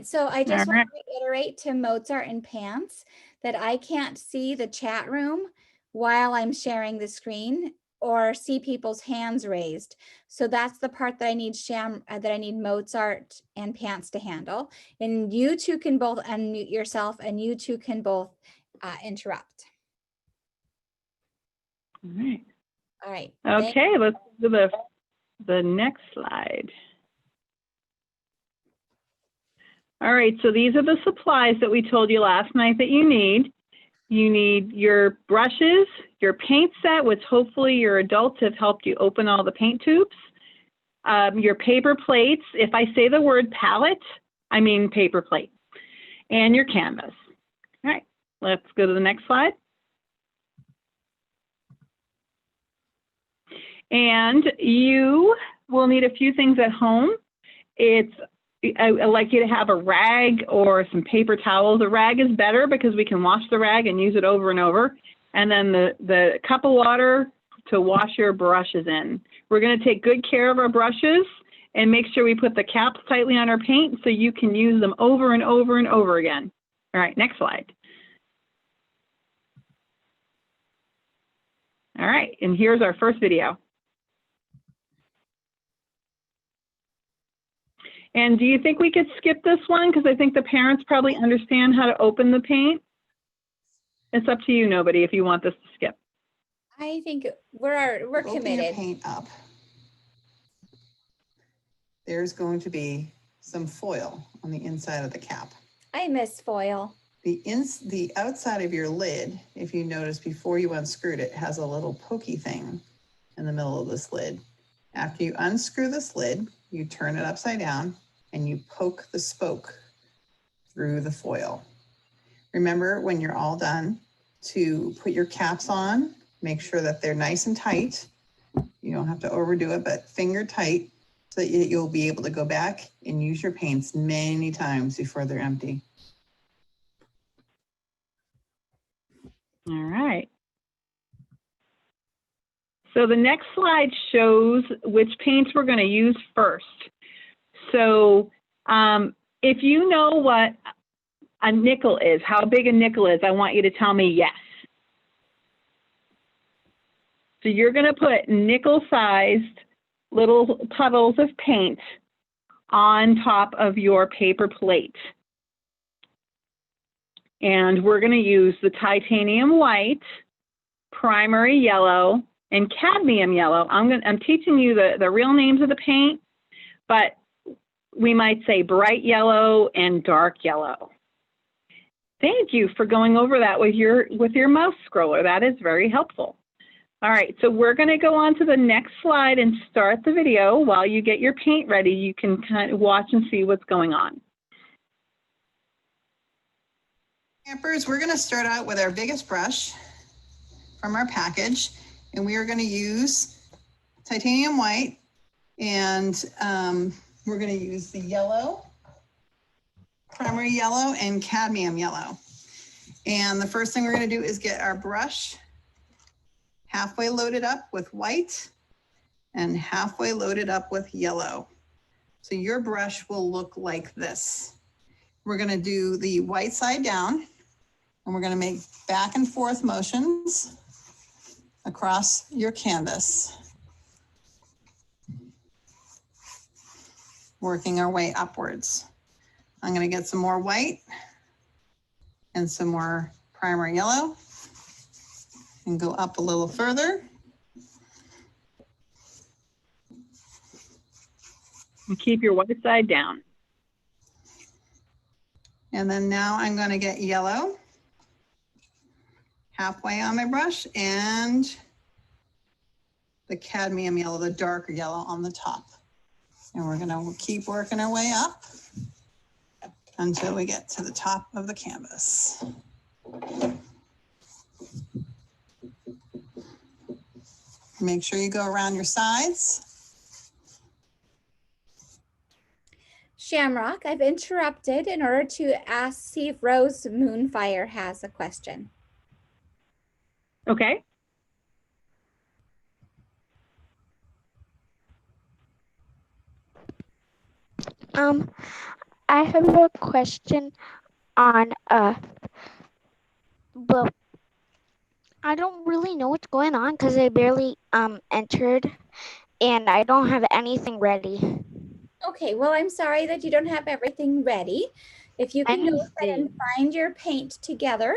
So I All just want right. to reiterate to Mozart and Pants that I can't see the chat room while I'm sharing the screen or see people's hands raised. So that's the part that I need that I need Mozart and Pants to handle. And you two can both unmute yourself and you two can both interrupt. All right. All right. Okay, let's do the next slide. All right, so these are the supplies that we told you last night that you need. You need your brushes, your paint set, which hopefully your adults have helped you open all the paint tubes, your paper plates. If I say the word palette, I mean paper plate, and your canvas. All right, let's go to the next slide. And you will need a few things at home. I'd like you to have a rag or some paper towels. A rag is better because we can wash the rag and use it over and over. And then the cup of water to wash your brushes in. We're going to take good care of our brushes and make sure we put the caps tightly on our paint so you can use them over and over and over again. All right, next slide. All right, and here's our first video. And do you think we could skip this one? Because I think the parents probably understand how to open the paint. It's up to you, nobody, if you want this to skip. I think we're Open committed. your paint up. There's going to be some foil on the inside of the cap. I miss foil. The outside of your lid, if you notice before you unscrewed it, has a little pokey thing in the middle of this lid. After you unscrew this lid, you turn it upside down and you poke the spoke through the foil. Remember, when you're all done, to put your caps on, make sure that they're nice and tight. You don't have to overdo it, but finger tight so that you'll be able to go back and use your paints many times before they're empty. All right. So the next slide shows which paints we're going to use first. So if you know what a nickel is, how big a nickel is, I want you to tell me yes. So you're going to put nickel-sized little puddles of paint on top of your paper plate. And we're going to use the titanium white, primary yellow, and cadmium yellow. I'm teaching you the real names of the paint, but we might say bright yellow and dark yellow. Thank you for going over that with your mouse scroller. That is very helpful. All right, so we're going to go on to the next slide and start the video. While you get your paint ready, you can kind of watch and see what's going on. Campers, we're going to start out with our biggest brush from our package, and we are going to use titanium white, and we're going to use the yellow, primary yellow, and cadmium yellow. And the first thing we're going to do is get our brush halfway loaded up with white and halfway loaded up with yellow. So your brush will look like this. We're going to do the white side down, and we're going to make back and forth motions across your canvas, working our way upwards. I'm going to get some more white and some more primary yellow and go up a little further. And keep your white side down. And then now I'm going to get yellow halfway on my brush and the cadmium yellow, the darker yellow on the top. And we're going to keep working our way up until we get to the top of the canvas. Make sure you go around your sides. Shamrock, I've interrupted in order to see if Rose Moonfire has a question. Okay. I have a question on well, I don't really know what's going on because I barely entered and I don't have anything ready. Okay, well, I'm sorry that you don't have everything ready. If you can go ahead and find your paint together,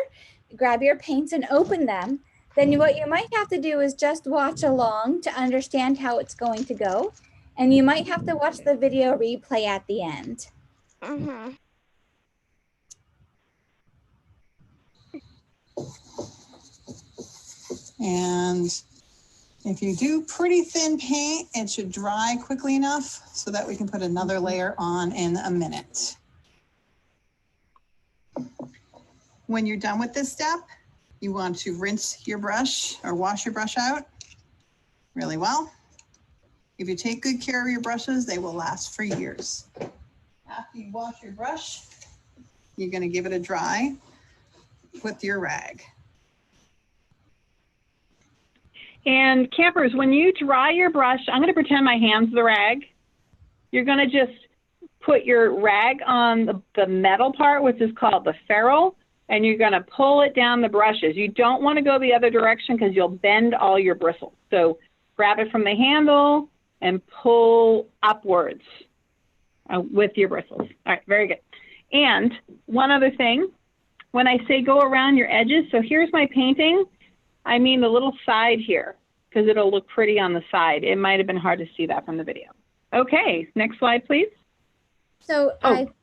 grab your paints and open them, then what you might have to do is just watch along to understand how it's going to go. And you might have to watch the video replay at the end. Mm-hmm. And if you do pretty thin paint, it should dry quickly enough so that we can put another layer on in a minute. When you're done with this step, you want to rinse your brush or wash your brush out really well. If you take good care of your brushes, they will last for years. After you wash your brush, you're going to give it a dry with your rag. And campers, when you dry your brush, I'm going to pretend my hand's the rag. You're going to just put your rag on the metal part, which is called the ferrule, and you're going to pull it down the brushes. You don't want to go the other direction because you'll bend all your bristles. So grab it from the handle and pull upwards with your bristles. All right, very good. And one other thing, when I say go around your edges, so here's my painting. I mean the little side here, because it'll look pretty on the side. It might have been hard to see that from the video. Okay, next slide, please. So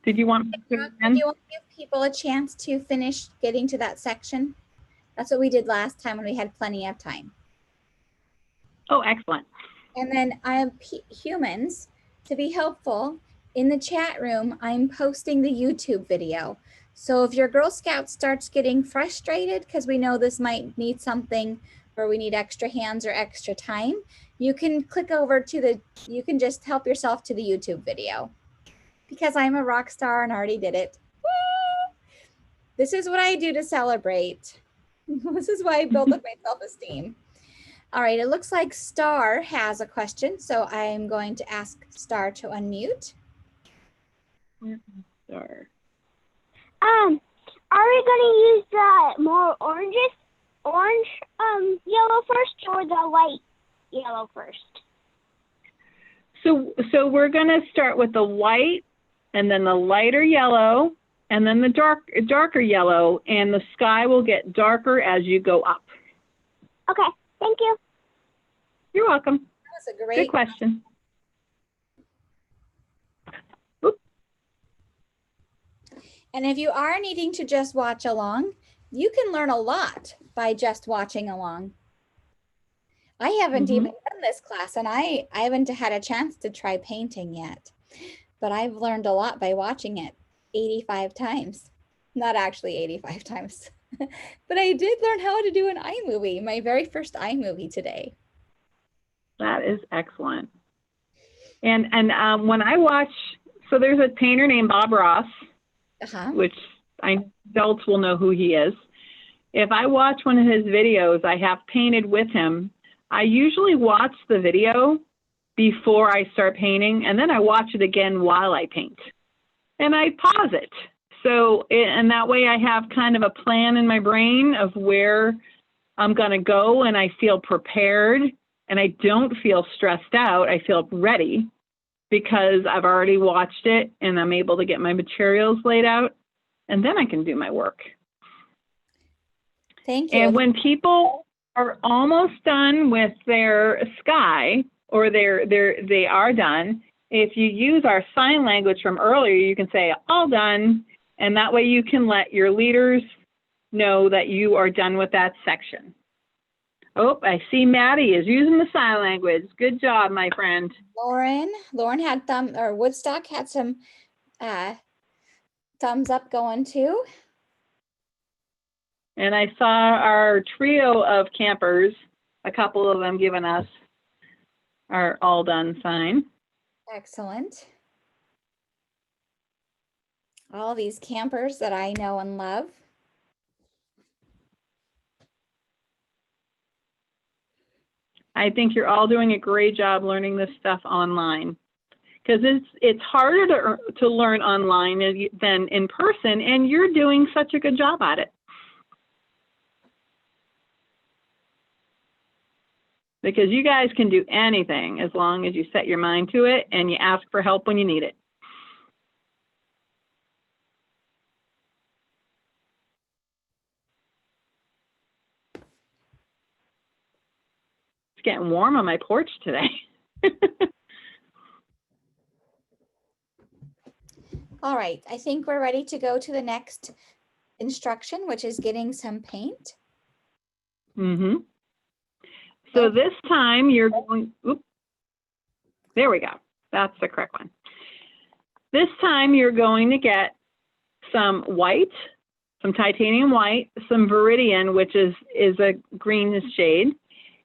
did you want to do you want to give people a chance to finish getting to that section? That's what we did last time when we had plenty of time. Oh, excellent. And then I have humans, to be helpful, in the chat room, I'm posting the YouTube video. So if your Girl Scout starts getting frustrated because we know this might need something where we need extra hands or extra time, you can click over to you can just help yourself to the YouTube video. Because I'm a rock star and already did it. Woo! This is what I do to celebrate. This is why I build up my self-esteem. All right, it looks like Star has a question, so I'm going to ask Star to unmute. Star. Are we gonna use the more orange yellow first or the light yellow first? So we're gonna start with the white and then the lighter yellow and then the darker yellow, and the sky will get darker as you go up. Okay, thank you. You're welcome. That was a great Good question. And if you are needing to just watch along, you can learn a lot by just watching along. I haven't even done this class, and I haven't had a chance to try painting yet, but I've learned a lot by watching it 85 times. Not actually 85 times, but I did learn how to do an iMovie, my very first iMovie today. That is excellent. And when I watch, so there's a painter named Bob Ross, which adults will know who he is. If I watch one of his videos, I have painted with him. I usually watch the video before I start painting, and then I watch it again while I paint. And I pause it. So, and that way I have kind of a plan in my brain of where I'm going to go, and I feel prepared, and I don't feel stressed out. I feel ready because I've already watched it, and I'm able to get my materials laid out, and then I can do my work. Thank you. And when people are almost done with their sky, or they are done, if you use our sign language from earlier, you can say all done, and that way you can let your leaders know that you are done with that section. Oh, I see Maddie is using the sign language. Good job, my friend. Lauren had Woodstock had some thumbs up going too. And I saw our trio of campers, a couple of them giving us our all done sign. Excellent. All these campers that I know and love. I think you're all doing a great job learning this stuff online. because it's harder to learn online than in person, and you're doing such a good job at it. Because you guys can do anything as long as you set your mind to it and you ask for help when you need it. It's getting warm on my porch today. All right, I think we're ready to go to the next instruction, which is getting some paint. Mm-hmm. So this time you're going, oops, there we go. That's the correct one. This time you're going to get some white, some titanium white, some Viridian, which is a green shade,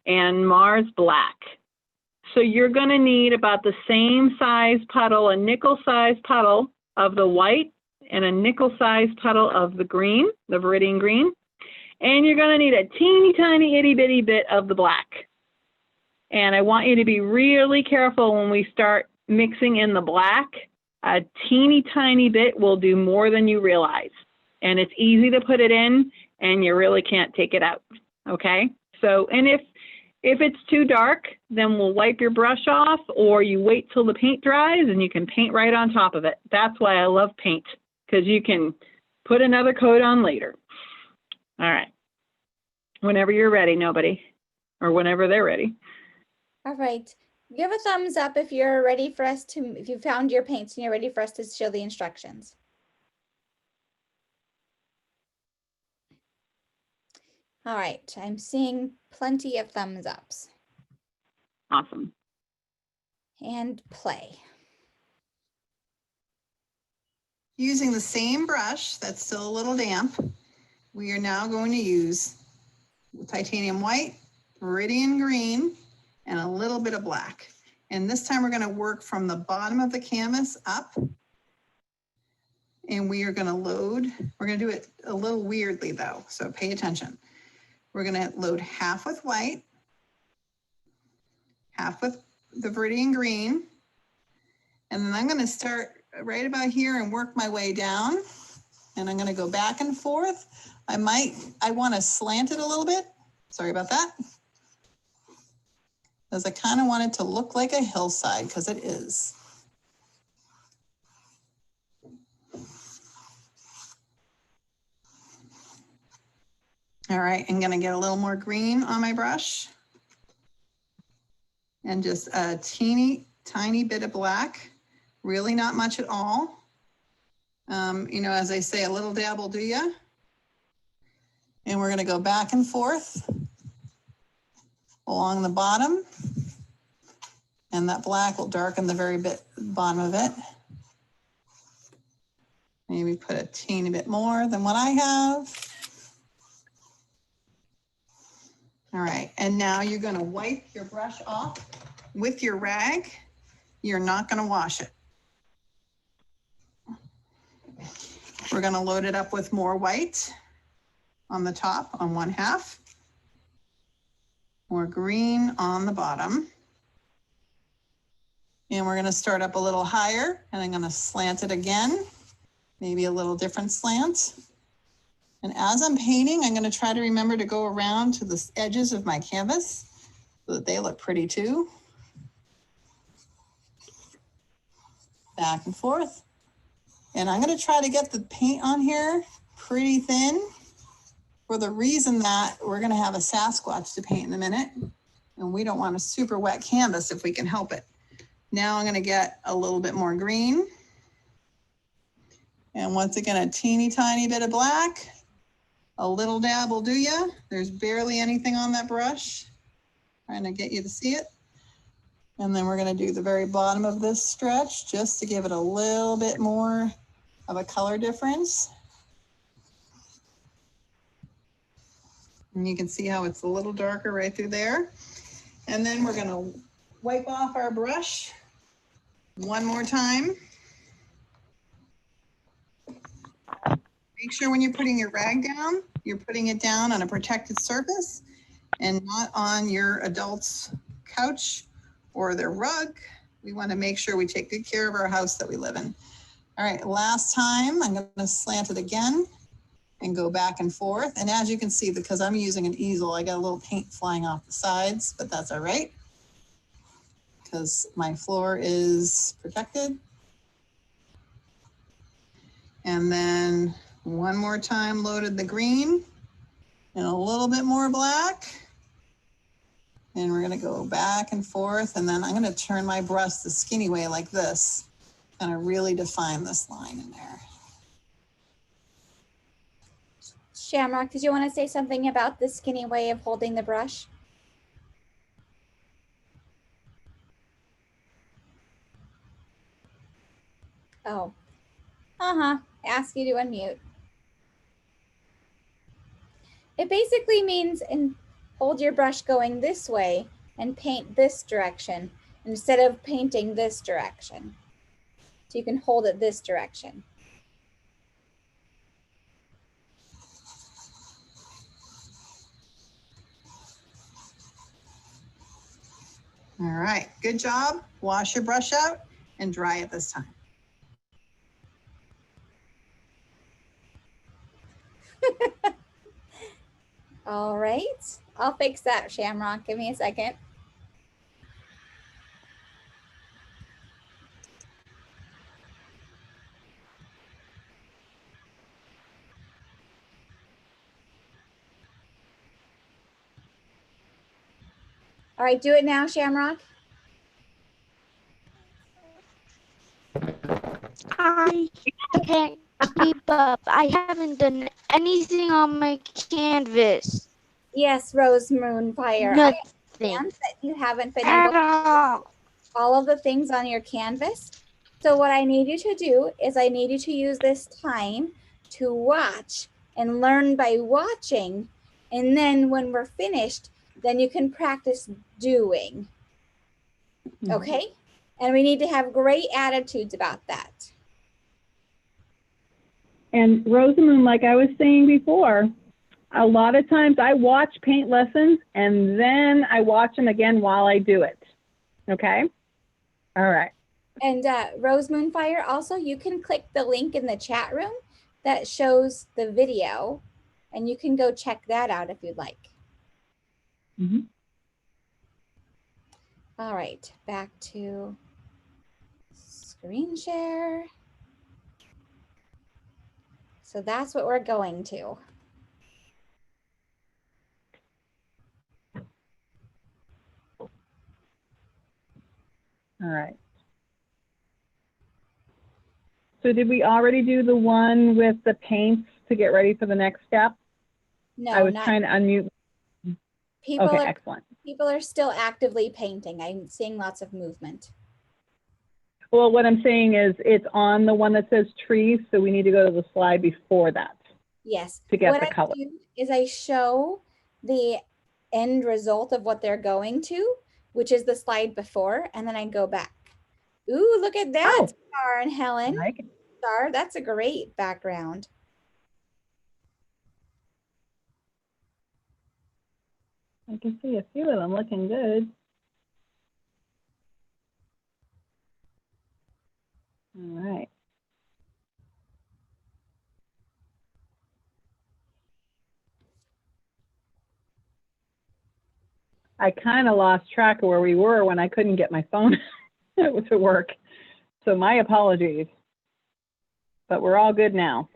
and Mars black. So you're going to need about the same size puddle, a nickel size puddle of the white and a nickel size puddle of the green, the Viridian green. And you're going to need a teeny tiny itty bitty bit of the black. And I want you to be really careful when we start mixing in the black. A teeny tiny bit will do more than you realize. And it's easy to put it in and you really can't take it out. Okay? So, and if it's too dark, then we'll wipe your brush off, or you wait till the paint dries and you can paint right on top of it. That's why I love paint, because you can put another coat on later. All right. Whenever you're ready, nobody, or whenever they're ready. All right, give a thumbs up if you're ready for us to, if you found your paints and you're ready for us to show the instructions. All right, I'm seeing plenty of thumbs ups. Awesome. And play. Using the same brush that's still a little damp, we are now going to use titanium white, Viridian green, and a little bit of black. And this time we're going to work from the bottom of the canvas up. And we are going to load, we're going to do it a little weirdly though, so pay attention. We're going to load half with white, half with the Viridian green, and then I'm going to start right about here and work my way down. And I'm going to go back and forth. I want to slant it a little bit. Sorry about that. Because I kind of want it to look like a hillside, because it is. All right, I'm going to get a little more green on my brush. And just a teeny tiny bit of black. Really not much at all. You know, as I say, a little dab will do ya. And we're going to go back and forth along the bottom. And that black will darken the very bottom of it. Maybe put a teeny bit more than what I have. All right, and now you're going to wipe your brush off with your rag. You're not going to wash it. We're going to load it up with more white on the top on one half, more green on the bottom. And we're going to start up a little higher, and I'm going to slant it again, maybe a little different slant. And as I'm painting, I'm going to try to remember to go around to the edges of my canvas so that they look pretty too. Back and forth. And I'm going to try to get the paint on here pretty thin, for the reason that we're going to have a Sasquatch to paint in a minute. And we don't want a super wet canvas if we can help it. Now I'm going to get a little bit more green. And once again, a teeny tiny bit of black. A little dab will do ya. There's barely anything on that brush. Trying to get you to see it. And then we're going to do the very bottom of this stretch just to give it a little bit more of a color difference. And you can see how it's a little darker right through there. And then we're going to wipe off our brush one more time. Make sure when you're putting your rag down, you're putting it down on a protected surface and not on your adult's couch or their rug We want to make sure we take good care of our house that we live in. All right, last time, I'm going to slant it again and go back and forth. And as you can see, because I'm using an easel, I got a little paint flying off the sides, but that's all right because my floor is protected. And then one more time, loaded the green and a little bit more black. And we're gonna go back and forth. And then I'm gonna turn my brush the skinny way like this, kind of really define this line in there. Shamrock, did you want to say something about the skinny way of holding the brush? Oh, ask you to unmute. It basically means hold your brush going this way and paint this direction instead of painting this direction. So you can hold it this direction. All right, good job. Wash your brush out and dry it this time. All right, I'll fix that, Shamrock. Give me a second. All right, do it now, Shamrock. I can't keep up. I haven't done anything on my canvas. Yes, Rose Moonfire. I Nothing understand that you haven't been at able to all. all of the things on your canvas. So what I need you to do is I need you to use this time to watch and learn by watching. And then when we're finished, then you can practice doing. Okay? And we need to have great attitudes about that. And Rosamund, like I was saying before, a lot of times I watch paint lessons and then I watch them again while I do it. Okay? All right. And Rose Moonfire, also you can click the link in the chat room that shows the video and you can go check that out if you'd like. Mm-hmm. All right, back to screen share. So that's what we're going to. All right. So did we already do the one with the paints to get ready for the next step? No, I was not trying to unmute. people. Okay, are, excellent. people are still actively painting. I'm seeing lots of movement. Well, what I'm saying is it's on the one that says trees, so we need to go to the slide before that. Yes. To get what the I color. do is I show the end result of what they're going to, which is the slide before, and then I go back. Ooh, look at that, Oh. Star and Helen. I like it. Star, that's a great background. I can see a few of them looking good. All right. I kind of lost track of where we were when I couldn't get my phone to work. So my apologies. But we're all good now.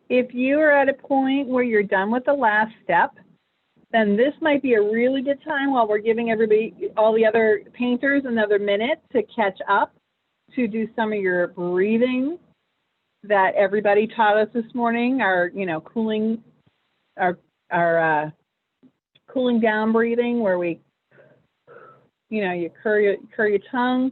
If you are at a point where you're done with the last step, then this might be a really good time while we're giving everybody, all the other painters, another minute to catch up, to do some of your breathing that everybody taught us this morning, our, cooling, our cooling down breathing, where we, you curl your tongue,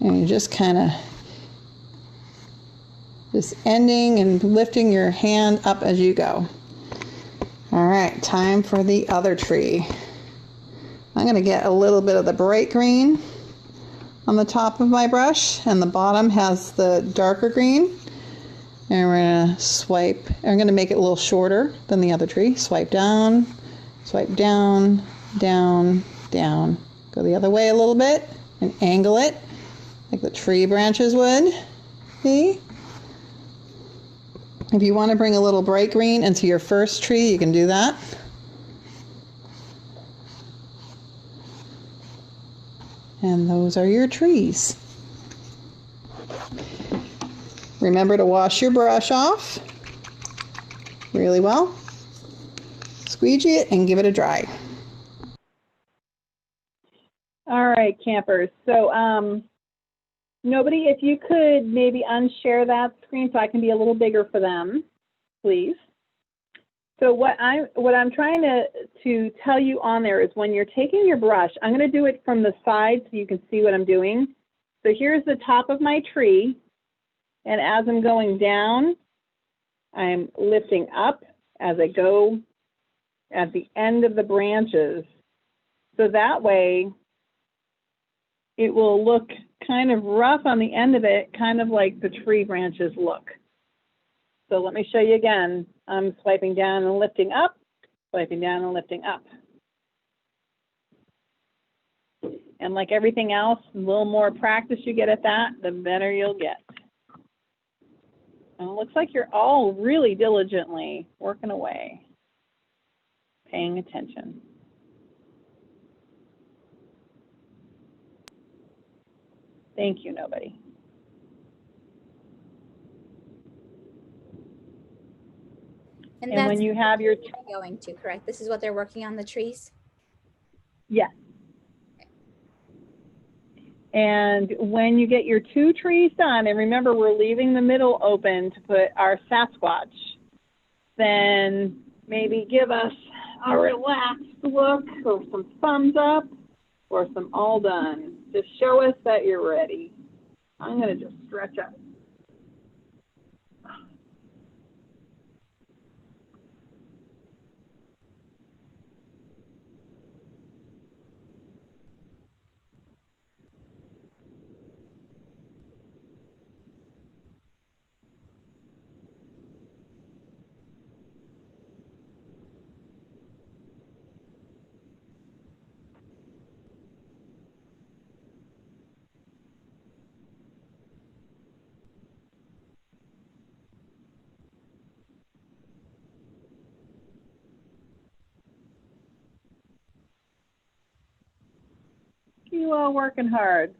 And you're just kind of just ending and lifting your hand up as you go. All right, time for the other tree. I'm going to get a little bit of the bright green on the top of my brush, and the bottom has the darker green. And we're going to swipe. I'm going to make it a little shorter than the other tree. Swipe down, down, down. Go the other way a little bit and angle it like the tree branches would. See? If you want to bring a little bright green into your first tree, you can do that. And those are your trees. Remember to wash your brush off really well. Squeegee it and give it a dry. All right, campers. So nobody, if you could maybe unshare that screen so I can be a little bigger for them, please. So what I'm trying to tell you on there is when you're taking your brush, I'm going to do it from the side so you can see what I'm doing. So here's the top of my tree, and as I'm going down, I'm lifting up as I go at the end of the branches. So that way it will look kind of rough on the end of it, kind of like the tree branches look. So let me show you again. I'm swiping down and lifting up, swiping down and lifting up. And like everything else, a little more practice you get at that, the better you'll get. And it looks like you're all really diligently working away, paying attention. Thank you, nobody. And And that's when you have your, going to, correct? This is what they're working on, the trees? yes. And when you get your 2 trees done, and remember we're leaving the middle open to put our Sasquatch, then maybe give us a relaxed look or some thumbs up or some all done. Just show us that you're ready. I'm going to just stretch up. You all working hard.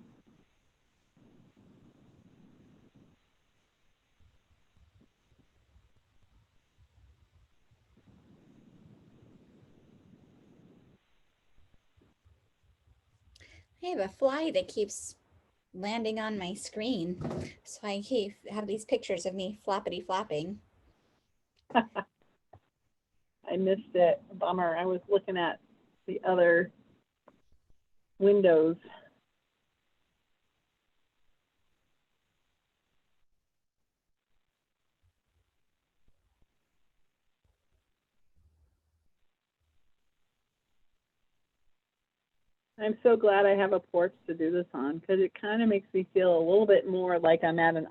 I have a fly that keeps landing on my screen. So I have these pictures of me floppity flopping. I missed it. Bummer. I was looking at the other windows. I'm so glad I have a porch to do this on because it kind of makes me feel a little bit more like I'm at an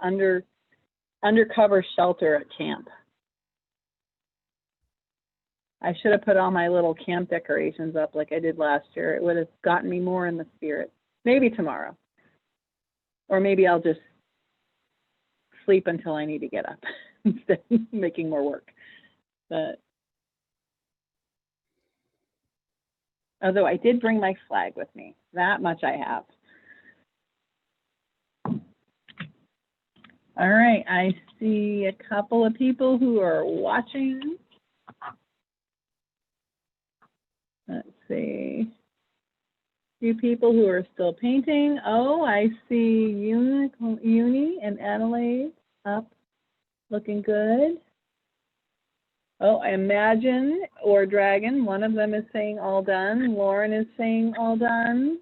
undercover shelter at camp. I should have put all my little camp decorations up like I did last year. It would have gotten me more in the spirit. Maybe tomorrow. Or maybe I'll just sleep until I need to get up instead of making more work. But although I did bring my flag with me, that much I have. All right, I see a couple of people who are watching. Let's see. A few people who are still painting. Oh, I see Uni and Adelaide up, looking good. Oh, I Imagine or Dragon, one of them is saying all done. Lauren is saying all done.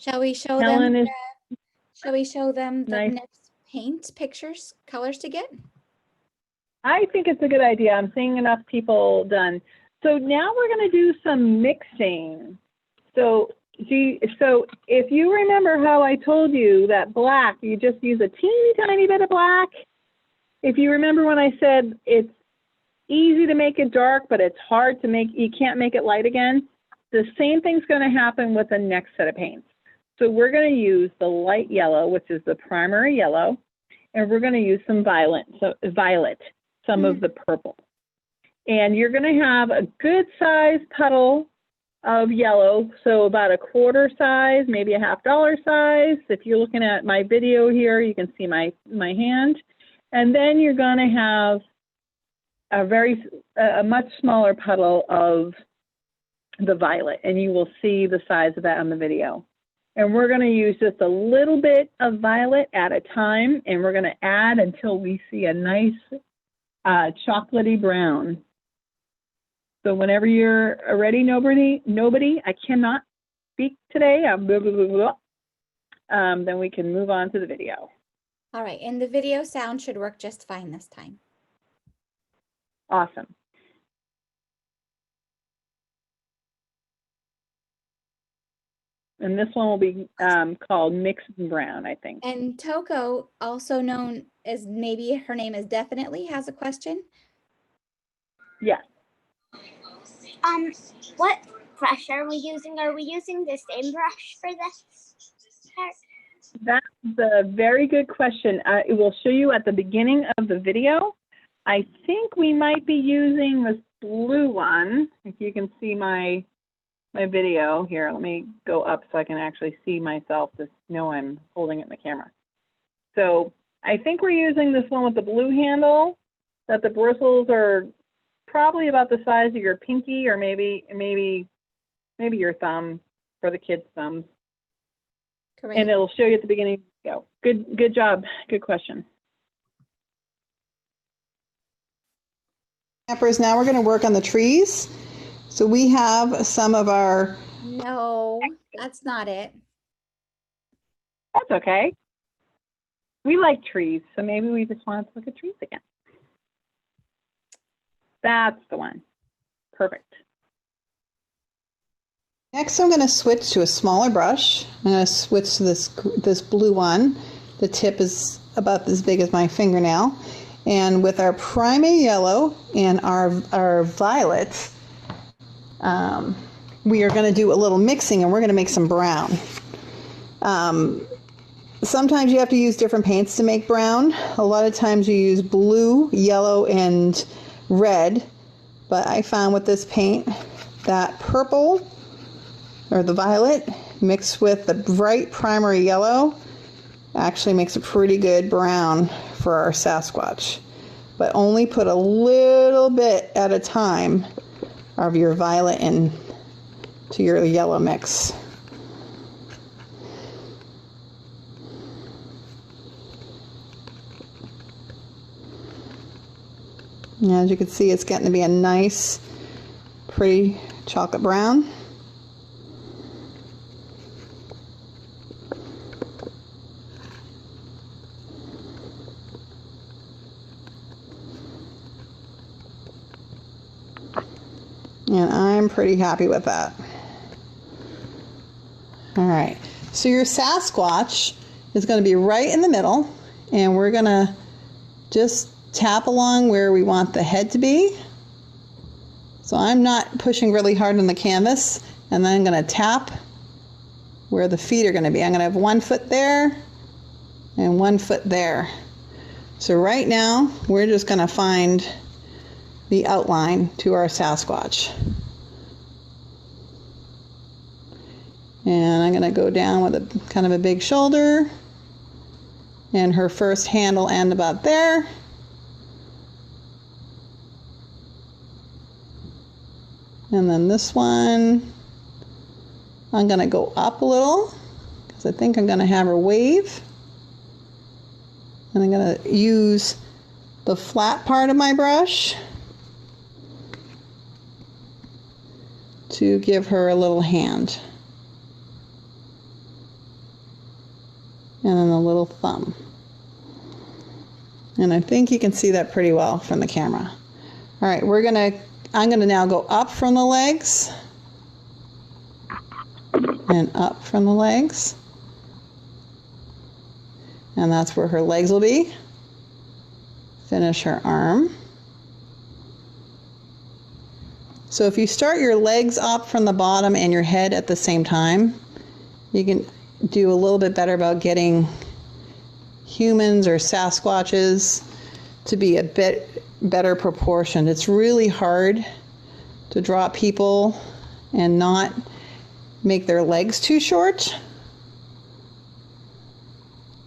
Shall we show Helen them? is Shall we show them the nice. next paint pictures, colors to get? I think it's a good idea. I'm seeing enough people done. So now we're going to do some mixing. So if you remember how I told you that black, you just use a teeny tiny bit of black. If you remember when I said it's easy to make it dark, but it's hard to make, you can't make it light again. The same thing's going to happen with the next set of paints. So we're going to use the light yellow, which is the primary yellow, and we're going to use some violet, some of the purple. And you're going to have a good sized puddle of yellow, so about a quarter size, maybe a $half size. If you're looking at my video here, you can see my hand. And then you're going to have a much smaller puddle of the violet, and you will see the size of that on the video. And we're going to use just a little bit of violet at a time, and we're going to add until we see a nice chocolatey brown. So whenever you're ready, nobody, I cannot speak today. Then we can move on to the video. All right, and the video sound should work just fine this time. Awesome. And this one will be called Mixed Brown, I think. And Toko, also known as, maybe her name is Definitely, has a question. Yes. What brush are we using? Are we using the same brush for this part? That's a very good question. It will show you at the beginning of the video. I think we might be using this blue one. If you can see my video here, let me go up so I can actually see myself to know I'm holding it in the camera. So I think we're using this one with the blue handle, that the bristles are probably about the size of your pinky, or maybe your thumb, for the kids' thumbs. Correct. And it'll show you at the beginning. Go. Good job. Good question. Campers, now we're going to work on the trees. So we have some of our, No, that's not it. That's okay. We like trees, so maybe we just want to look at trees again. That's the one. Perfect. next I'm going to switch to a smaller brush. I'm going to switch to this blue one. The tip is about as big as my fingernail. And with our primary yellow and our violet, we are going to do a little mixing, and we're going to make some brown. Sometimes you have to use different paints to make brown. A lot of times you use blue, yellow, and red. But I found with this paint that purple, or the violet, mixed with the bright primary yellow actually makes a pretty good brown for our Sasquatch. But only put a little bit at a time of your violet into your yellow mix. And as you can see, it's getting to be a nice, pretty chocolate brown. And I'm pretty happy with that. All right, so your Sasquatch is going to be right in the middle, and we're going to just tap along where we want the head to be. So I'm not pushing really hard on the canvas, and then I'm going to tap where the feet are going to be. I'm going to have 1 foot there and 1 foot there. So right now we're just going to find the outline to our Sasquatch. And I'm going to go down with a kind of a big shoulder, and her first hand will end about there. And then this one, I'm going to go up a little because I think I'm going to have her wave. And I'm going to use the flat part of my brush to give her a little hand. and then the little thumb. And I think you can see that pretty well from the camera. All right, I'm gonna now go up from the legs and up from the legs. And that's where her legs will be. Finish her arm. So if you start your legs up from the bottom and your head at the same time, you can do a little bit better about getting humans or Sasquatches to be a bit better proportioned. It's really hard to draw people and not make their legs too short.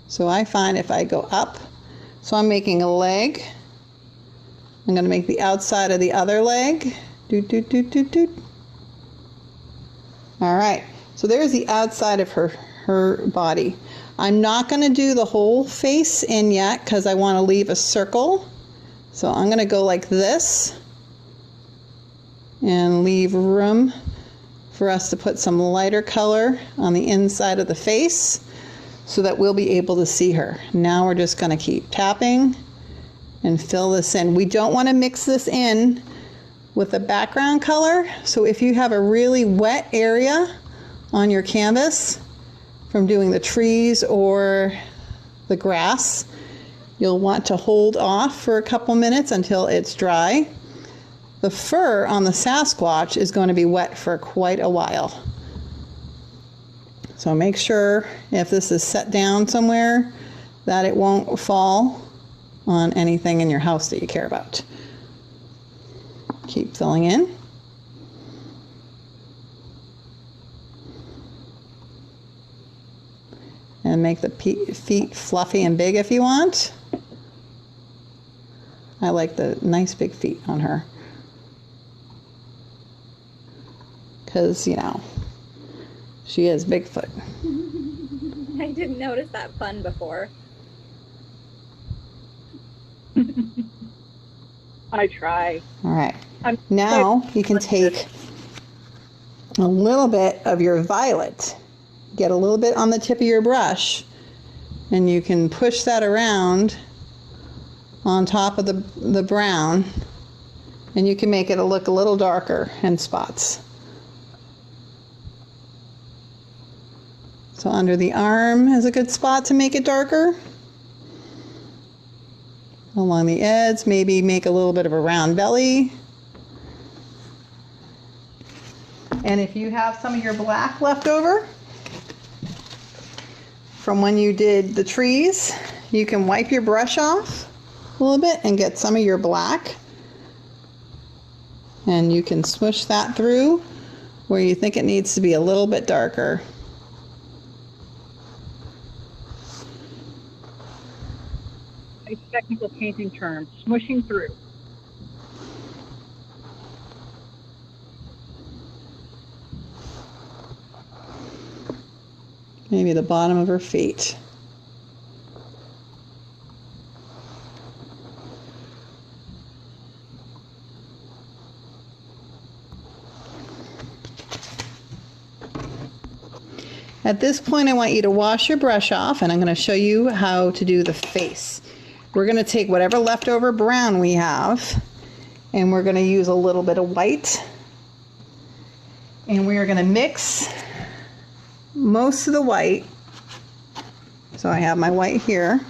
So I find if I go up, so I'm making a leg, I'm going to make the outside of the other leg. Doot, doot, doot, doot, doot. All right, so there's the outside of her body. I'm not going to do the whole face in yet because I want to leave a circle. So I'm going to go like this and leave room for us to put some lighter color on the inside of the face so that we'll be able to see her. Now we're just going to keep tapping and fill this in. We don't want to mix this in with the background color. So if you have a really wet area on your canvas from doing the trees or the grass, you'll want to hold off for a couple minutes until it's dry. The fur on the Sasquatch is going to be wet for quite a while. So make sure if this is set down somewhere that it won't fall on anything in your house that you care about. Keep filling in. And make the feet fluffy and big if you want. I like the nice big feet on her. Because, you know, she is Bigfoot. I didn't notice that pun before. I try. All right. Now you can take a little bit of your violet, get a little bit on the tip of your brush, and you can push that around on top of the brown, and you can make it look a little darker in spots. So under the arm is a good spot to make it darker. Along the edge, maybe make a little bit of a round belly. And if you have some of your black left over from when you did the trees, you can wipe your brush off a little bit and get some of your black. And you can smush that through where you think it needs to be a little bit darker. A technical painting term, smushing through. Maybe the bottom of her feet. At this point, I want you to wash your brush off, and I'm going to show you how to do the face. We're going to take whatever leftover brown we have, and we're going to use a little bit of white, and we are going to mix most of the white. So I have my white here.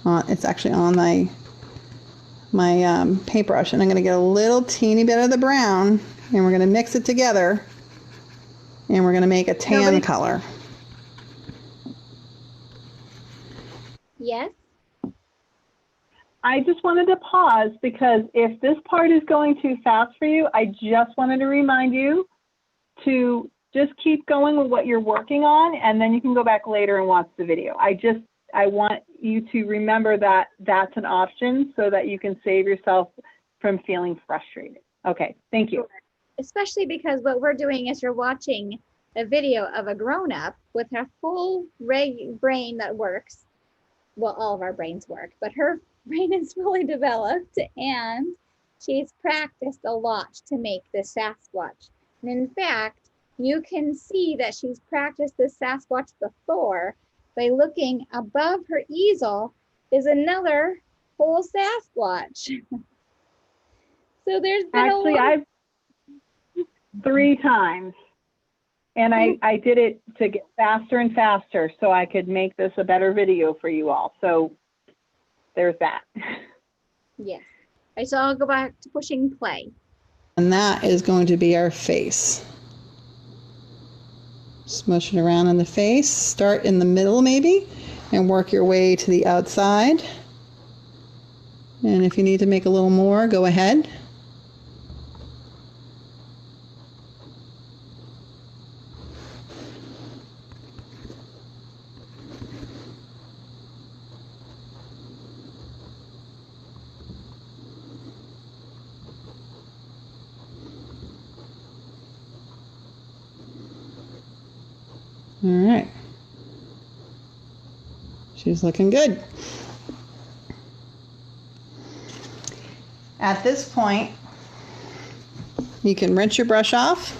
It's actually on my paintbrush, and I'm going to get a little teeny bit of the brown, and we're going to mix it together, and we're going to make a tan color. Yes. I just wanted to pause because if this part is going too fast for you, I just wanted to remind you to just keep going with what you're working on, and then you can go back later and watch the video. I want you to remember that that's an option so that you can save yourself from feeling frustrated. Okay, thank you. Especially because what we're doing is you're watching a video of a grown-up with her full brain that works. Well, all of our brains work, but her brain is fully developed, and she's practiced a lot to make this Sasquatch. And in fact, you can see that she's practiced this Sasquatch before by looking above her easel is another whole Sasquatch. So there's been Actually, a lot. I've 3 times. And I did it to get faster and faster so I could make this a better video for you all. So there's that. Yes. Right, so I'll go back to pushing play. And that is going to be our face. Smush it around in the face. Start in the middle maybe and work your way to the outside. And if you need to make a little more, go ahead. All right. She's looking good. At this point, you can rinse your brush off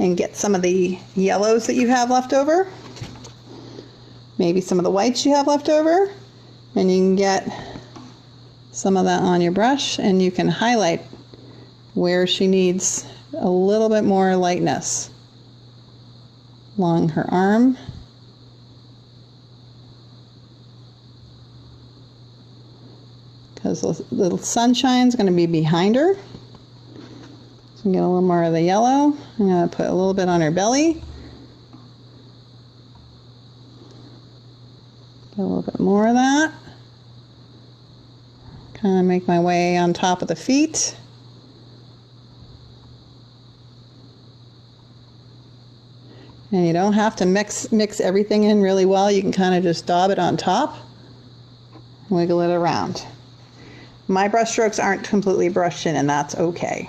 and get some of the yellows that you have left over, maybe some of the whites you have left over, and you can get some of that on your brush and you can highlight where she needs a little bit more lightness along her arm. Because the sunshine's going to be behind her. So get a little more of the yellow. I'm going to put a little bit on her belly. Get a little bit more of that. Kind of make my way on top of the feet. And you don't have to mix everything in really well. You can kind of just dab it on top, wiggle it around. My brush strokes aren't completely brushed in, and that's okay.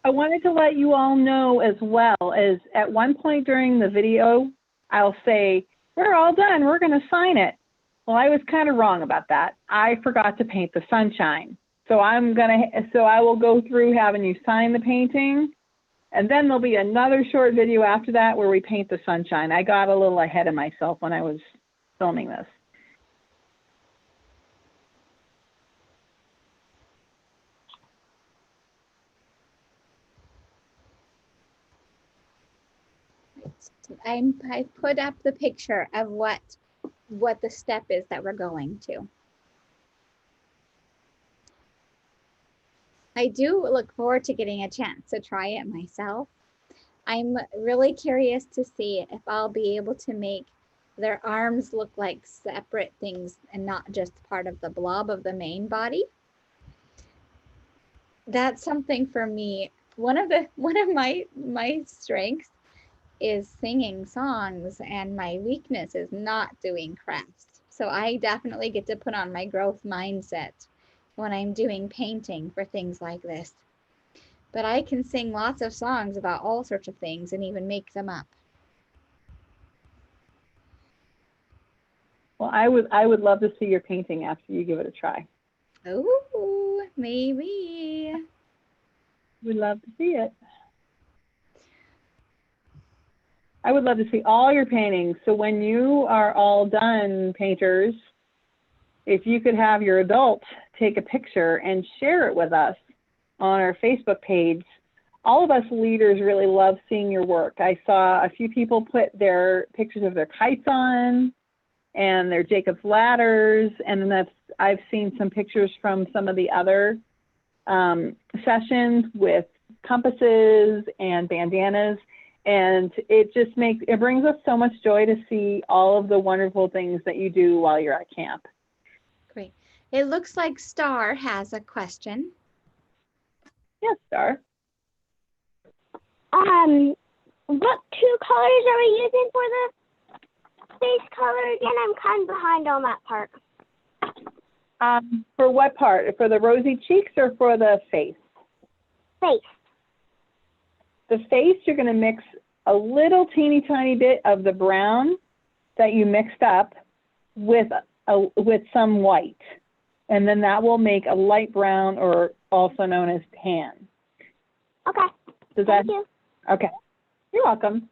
I wanted to let you all know as well as at one point during the video, I'll say, we're all done, we're going to sign it. Well, I was kind of wrong about that. I forgot to paint the sunshine. So I will go through having you sign the painting, and then there'll be another short video after that where we paint the sunshine. I got a little ahead of myself when I was filming this. I put up the picture of what the step is that we're going to. I do look forward to getting a chance to try it myself. I'm really curious to see if I'll be able to make their arms look like separate things and not just part of the blob of the main body. That's something for me. One of my strengths is singing songs, and my weakness is not doing crafts. So I definitely get to put on my growth mindset when I'm doing painting for things like this. But I can sing lots of songs about all sorts of things and even make them up. Well, I would love to see your painting after you give it a try. Oh, maybe. We'd love to see it. I would love to see all your paintings. So when you are all done, painters, if you could have your adults take a picture and share it with us on our Facebook page. All of us leaders really love seeing your work. I saw a few people put their pictures of their kites on and their Jacob's ladders, and then I've seen some pictures from some of the other sessions with compasses and bandanas, and it brings us so much joy to see all of the wonderful things that you do while you're at camp. Great. It looks like Star has a question. Yes, Star. What 2 colors are we using for the face color again? I'm kind of behind on that part. For what part? For the rosy cheeks or for the face? Face. The face, you're going to mix a little teeny tiny bit of the brown that you mixed up with some white. and then that will make a light brown, or also known as tan. Okay. Does that? Thank you. Okay. You're welcome.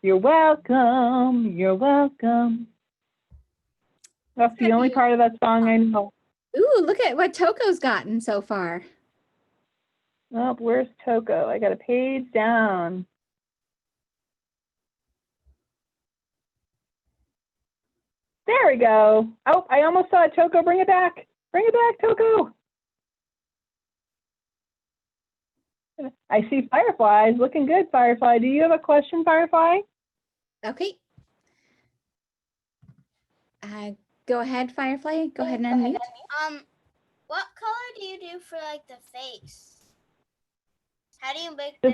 You're welcome. You're welcome. That's the only part of that song I know. Ooh, look at what Toko's gotten so far. Oh, where's Toko? I got a page down. There we go. Oh, I almost saw it, Toko. Bring it back. Bring it back, Toko. I see Fireflies. Looking good, Firefly. Do you have a question, Firefly? Okay. Go ahead, Firefly. Go ahead and unmute. What color do you do for like the face? How do you make The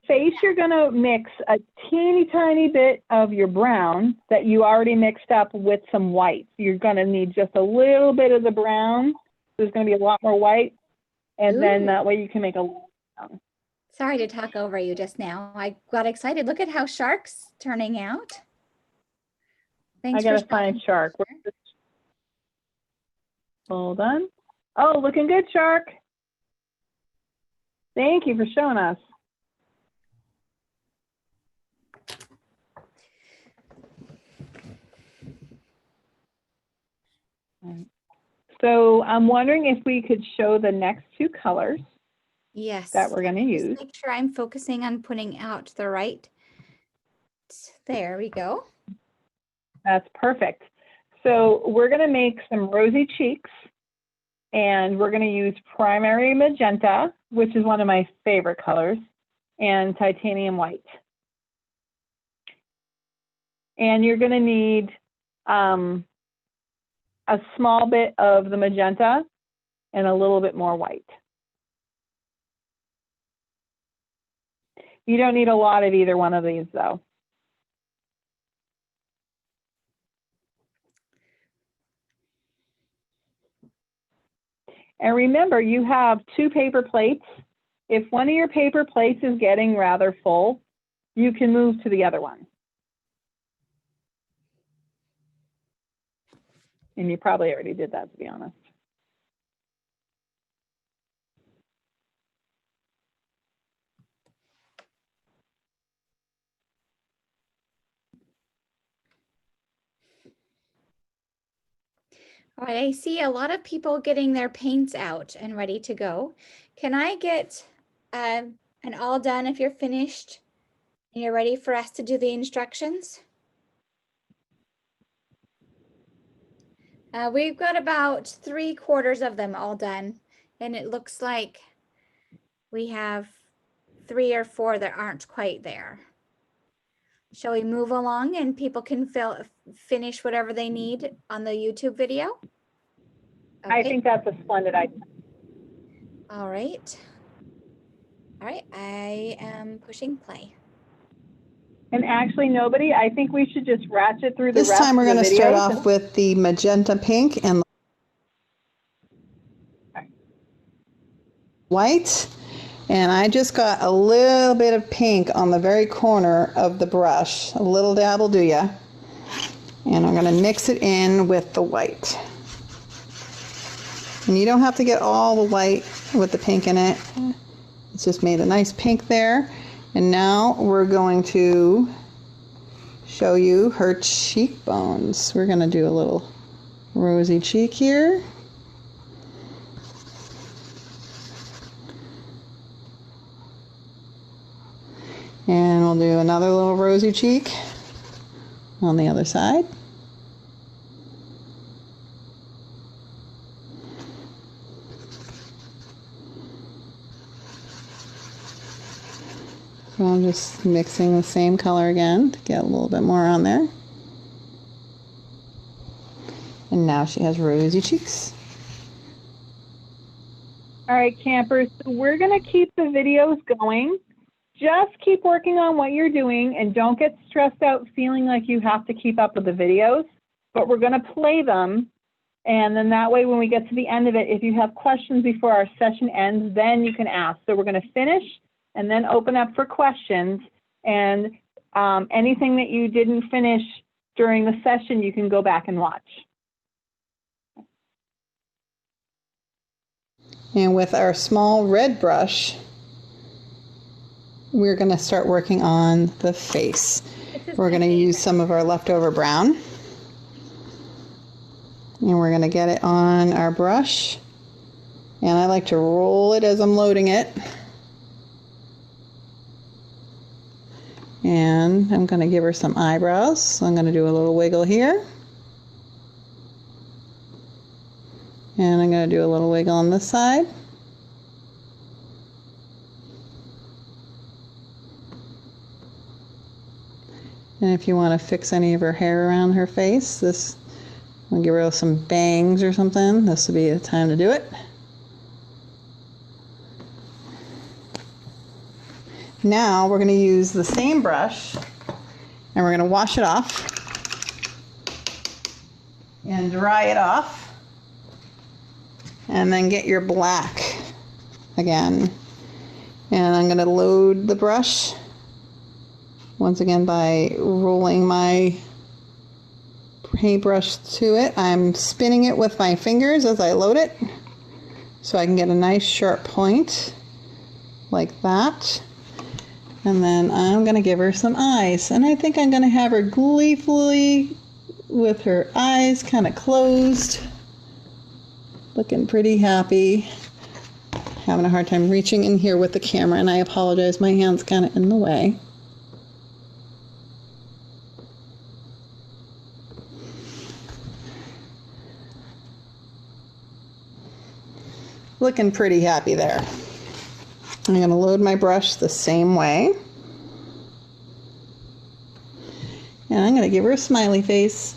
face, you're gonna mix a teeny tiny bit of your brown that you already mixed up with some white. You're gonna need just a little bit of the brown. There's gonna be a lot more white, and then Ooh. that way you can make a brown. Sorry to talk over you just now. I got excited. Look at how Shark's turning out. Thanks I gotta for find showing. Shark. Hold on. Oh, looking good, Shark. Thank you for showing us. So I'm wondering if we could show the next two colors Yes. that we're going to Just use. make sure I'm focusing on putting out the right. There we go. That's perfect. So we're going to make some rosy cheeks, and we're going to use primary magenta, which is one of my favorite colors, and titanium white. And you're going to need a small bit of the magenta and a little bit more white. You don't need a lot of either one of these, though. And remember, you have 2 paper plates. If one of your paper plates is getting rather full, you can move to the other one. And you probably already did that, to be honest. All right, I see a lot of people getting their paints out and ready to go. Can I get an all done if you're finished and you're ready for us to do the instructions? We've got about 3/4 of them all done, and it looks like we have 3 or 4 that aren't quite there. Shall we move along and people can finish whatever they need on the YouTube video? I think that's a splendid idea. All right. All right, I am pushing play. And actually, nobody, I think we should just ratchet through the This rest time we're of the going to start videos. off with the magenta pink and white. And I just got a little bit of pink on the very corner of the brush. A little dab will do ya. And I'm going to mix it in with the white. And you don't have to get all the white with the pink in it. It's just made a nice pink there. And now we're going to show you her cheekbones. We're going to do a little rosy cheek here. And we'll do another little rosy cheek on the other side. So I'm just mixing the same color again to get a little bit more on there. And now she has rosy cheeks. All right, campers, so we're going to keep the videos going. Just keep working on what you're doing and don't get stressed out feeling like you have to keep up with the videos, but we're going to play them. And then that way, when we get to the end of it, if you have questions before our session ends, then you can ask. So we're going to finish and then open up for questions. And anything that you didn't finish during the session, you can go back and watch. And with our small red brush, we're going to start working on the face. We're going to use some of our leftover brown. And we're going to get it on our brush. And I like to roll it as I'm loading it. And I'm going to give her some eyebrows. So I'm going to do a little wiggle here. And I'm going to do a little wiggle on this side. And if you want to fix any of her hair around her face, I'll give her some bangs or something. This would be the time to do it. Now we're going to use the same brush and we're going to wash it off and dry it off, and then get your black again. And I'm going to load the brush once again by rolling my paintbrush to it. I'm spinning it with my fingers as I load it so I can get a nice sharp point like that. And then I'm going to give her some eyes. And I think I'm going to have her gleefully with her eyes kind of closed, looking pretty happy. Having a hard time reaching in here with the camera, and I apologize, my hand's kind of in the way. Looking pretty happy there. I'm going to load my brush the same way. And I'm going to give her a smiley face.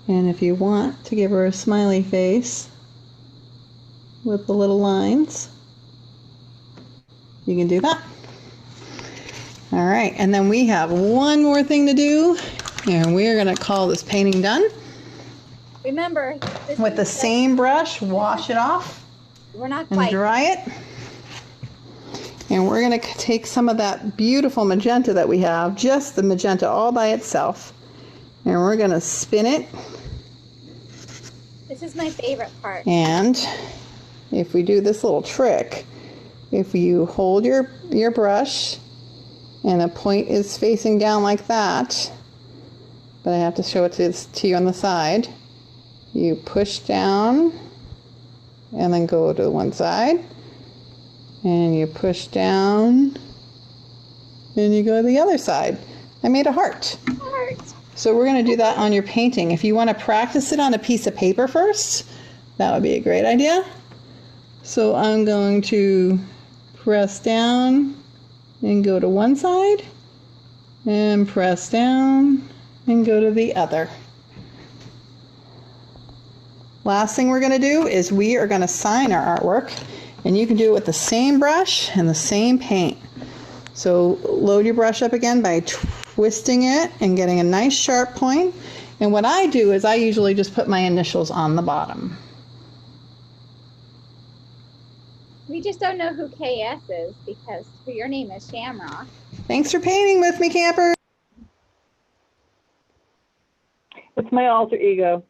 And if you want to give her a smiley face with the little lines, you can do that. All right, and then we have one more thing to do, and we're going to call this painting done. Remember, With the same brush, wash it off we're not and quite. dry it. And we're going to take some of that beautiful magenta that we have, just the magenta all by itself, and we're going to spin it. This is my favorite part. And if we do this little trick, if you hold your brush and a point is facing down like that, but I have to show it to you on the side, you push down and then go to one side, and you push down and you go to the other side. I made a heart. So we're going to do that on your painting. If you want to practice it on a piece of paper first, that would be a great idea. So I'm going to press down and go to one side, and press down and go to the other. Last thing we're going to do is we are going to sign our artwork, and you can do it with the same brush and the same paint. So load your brush up again by twisting it and getting a nice sharp point. And what I do is I usually just put my initials on the bottom. We just don't know who KS is because your name is Shamrock. Thanks for painting with me, campers. It's my alter ego.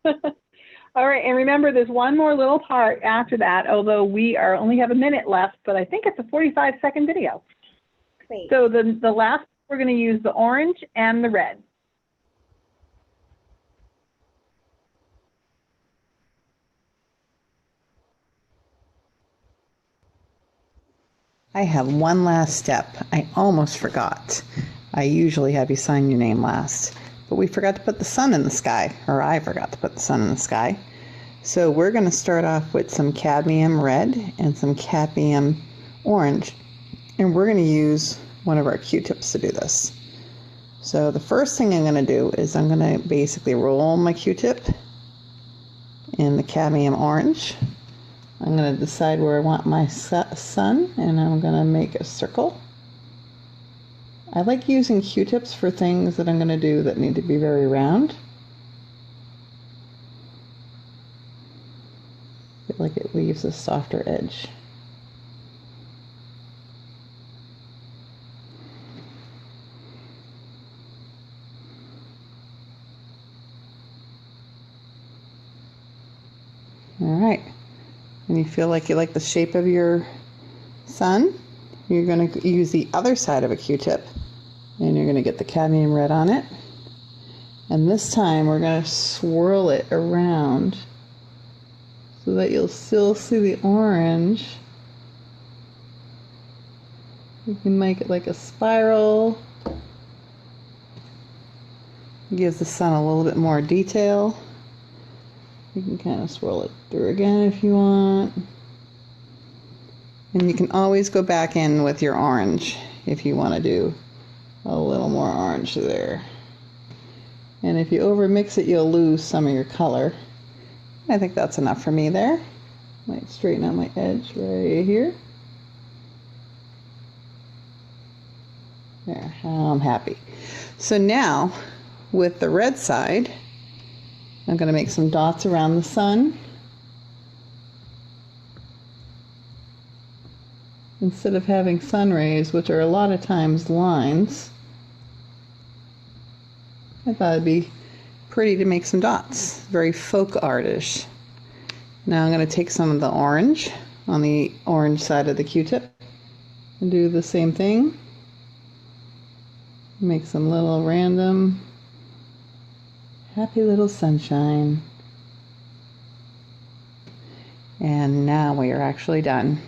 All right, and remember there's one more little part after that, although we only have a minute left, but I think it's a 45-second video. Great. So the last, we're going to use the orange and the red. I have one last step. I almost forgot. I usually have you sign your name last, but we forgot to put the sun in the sky, or I forgot to put the sun in the sky. So we're going to start off with some cadmium red and some cadmium orange, and we're going to use one of our Q-tips to do this. So the first thing I'm going to do is I'm going to basically roll my Q-tip in the cadmium orange. I'm going to decide where I want my sun, and I'm going to make a circle. I like using Q-tips for things that I'm going to do that need to be very round. I feel like it leaves a softer edge. All right. And you feel like you like the shape of your sun, you're going to use the other side of a Q-tip and you're going to get the cadmium red on it. And this time we're going to swirl it around so that you'll still see the orange. You can make it like a spiral. It gives the sun a little bit more detail. You can kind of swirl it through again if you want. And you can always go back in with your orange if you want to do a little more orange there. And if you over mix it, you'll lose some of your color. I think that's enough for me there. Might straighten out my edge right here. There, I'm happy. So now with the red side, I'm going to make some dots around the sun. Instead of having sun rays, which are a lot of times lines, I thought it'd be pretty to make some dots. Very folk artish. Now I'm going to take some of the orange on the orange side of the Q-tip and do the same thing. Make some little random happy little sunshine. And now we are actually done.